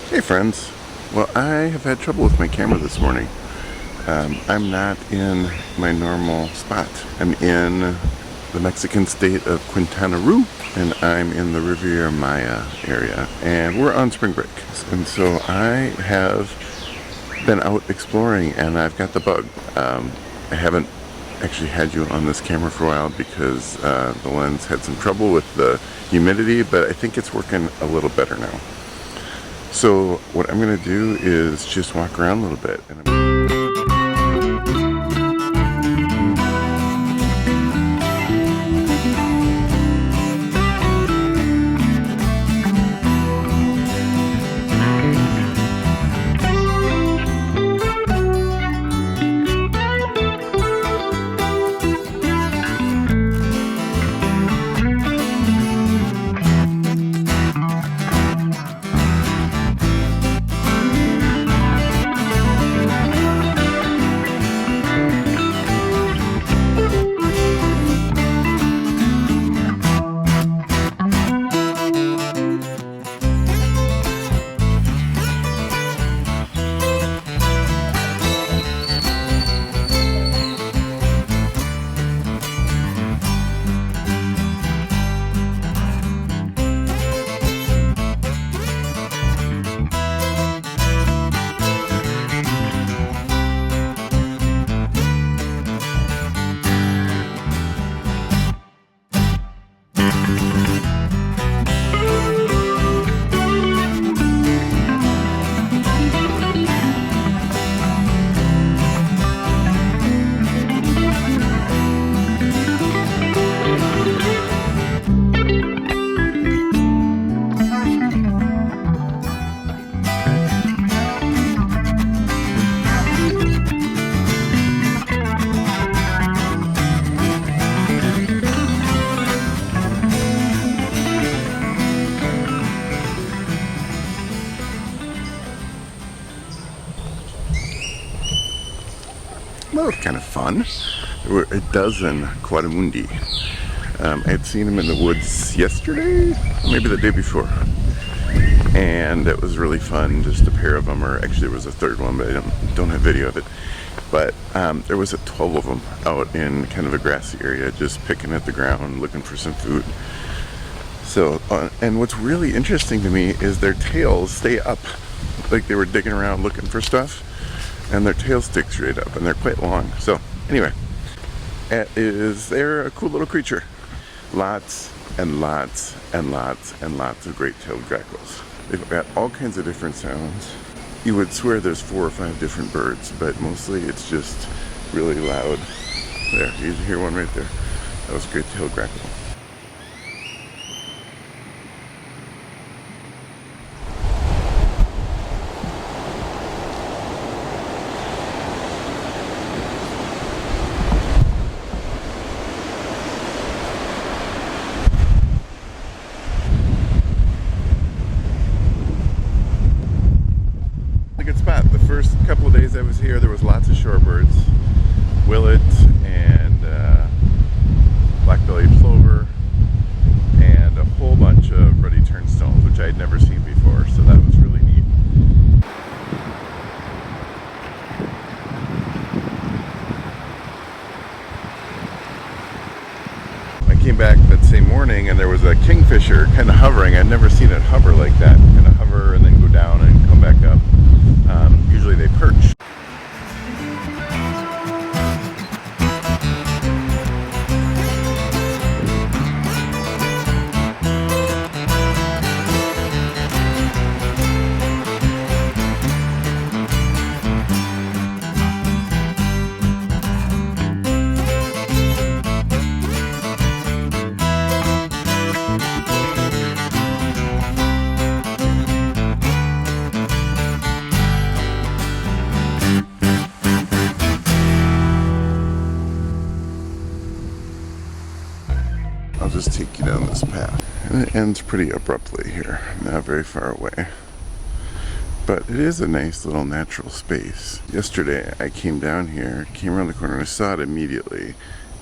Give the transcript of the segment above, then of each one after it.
Hey friends. Well, I have had trouble with my camera this morning. I'm not in my normal spot. I'm in the Mexican state of Quintana Roo, and I'm in the Riviera Maya area, and we're on spring break. And so I have been out exploring, and I've got the bug. I haven't actually had you on this camera for a while because the lens had some trouble with the humidity, but I think it's working a little better now. So what I'm going to do is just walk around a little bit. Well, it was kind of fun. There were a dozen quadrimundi. I had seen them in the woods yesterday, maybe the day before, and it was really fun. Just a pair of them, or actually there was a third one, but I don't have video of it. But there was 12 of them out in kind of a grassy area, just picking at the ground, looking for some food. So, and what's really interesting to me is their tails stay up, like they were digging around looking for stuff. And their tails stick straight up, and they're quite long. So anyway, they're a cool little creature. Lots and lots and lots and lots of great-tailed grackles. They've got all kinds of different sounds. You would swear there's 4 or 5 different birds, but mostly it's just really loud. There, you hear one right there. That was a great-tailed grackle. Good spot. The first couple of days I was here, there was lots of shorebirds, willet and black-bellied plover, and a whole bunch of ruddy turnstones, which I had never seen before, so that was really neat. I came back that same morning and there was a kingfisher kind of hovering. I'd never seen it hover like that, kind of hover and then go down and come back up. Usually they perch. I'll just take you down this path. And it ends pretty abruptly here, not very far away. But it is a nice little natural space. Yesterday I came down here, came around the corner, and I saw it immediately.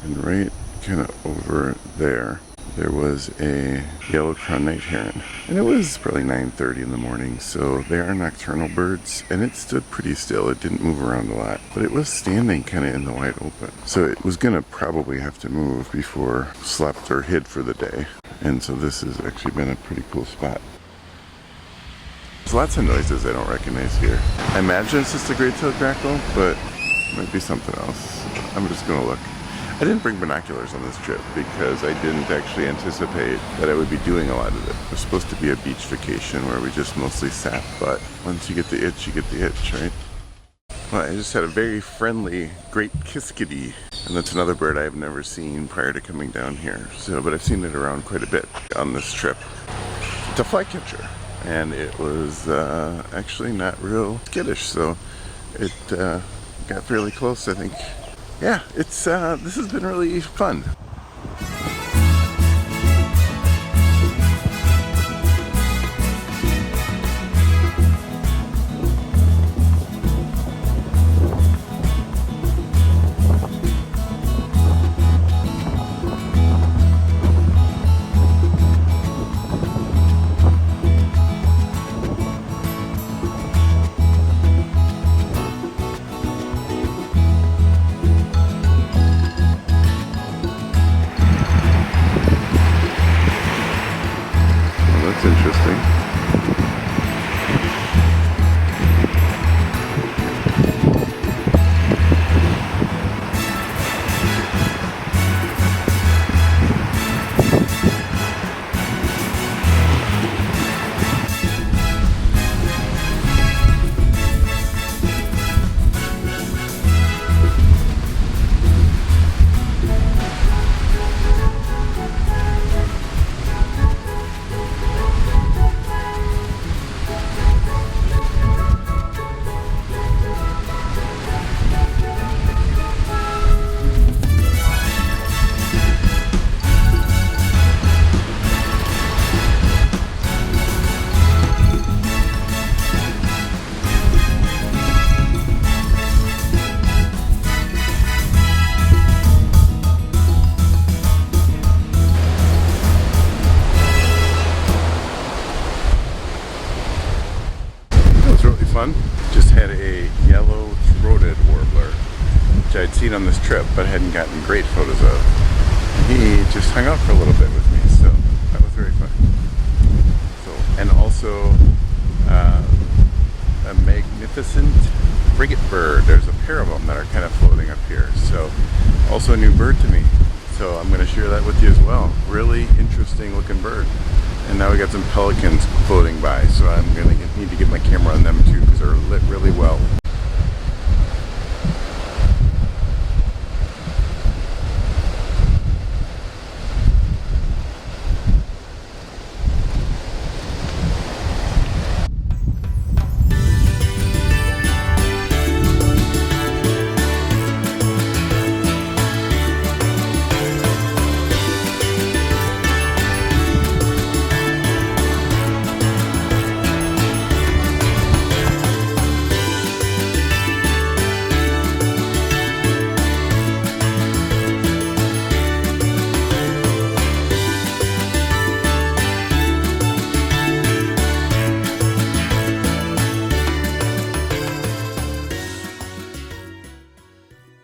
And right kind of over there there was a yellow-crowned night heron. And it was probably 9:30 in the morning, so they are nocturnal birds, and it stood pretty still. It didn't move around a lot, but it was standing kind of in the wide open. So it was gonna probably have to move before slept or hid for the day. And so this has actually been a pretty cool spot. There's lots of noises I don't recognize here. I imagine it's just a great-tailed grackle, but it might be something else. I'm just gonna look. I didn't bring binoculars on this trip because I didn't actually anticipate that I would be doing a lot of it. It was supposed to be a beach vacation where we just mostly sat, but once you get the itch, you get the itch, right? Well, I just had a very friendly great kiskadee, and that's another bird I have never seen prior to coming down here. So, but I've seen it around quite a bit on this trip. It's a flycatcher, and it was actually not real skittish, so it got fairly close, I think. Yeah, it's this has been really fun. That's interesting. Fun. Just had a yellow-throated warbler, which I'd seen on this trip, but hadn't gotten great photos of. He just hung out for a little bit with me, so that was very fun. So, and also a magnificent frigate bird. There's a pair of them that are kind of floating up here. So, also a new bird to me. So I'm going to share that with you as well. Really interesting looking bird. And now we got some pelicans floating by, so I'm going to need to get my camera on them too because they're lit really well.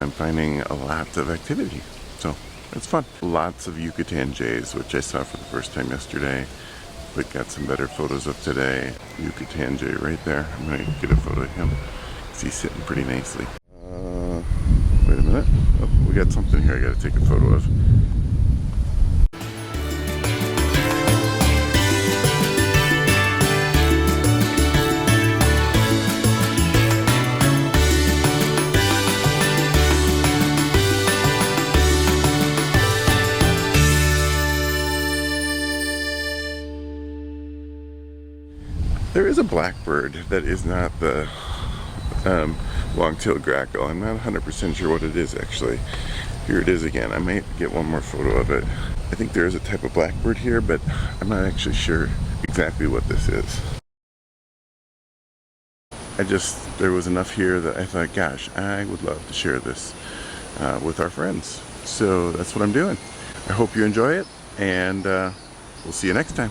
I'm finding a lot of activity, so it's fun. Lots of Yucatan jays, which I saw for the first time yesterday, but got some better photos of today. Yucatan jay right there. I'm gonna get a photo of him because he's sitting pretty nicely. Wait a minute. Oh, we got something here I gotta take a photo of. There is a blackbird that is not the long-tailed grackle. I'm not 100% sure what it is actually. Here it is again. I might get one more photo of it. I think there is a type of blackbird here, but I'm not actually sure exactly what this is. There was enough here that I thought, gosh, I would love to share this with our friends. So that's what I'm doing. I hope you enjoy it. and we'll see you next time.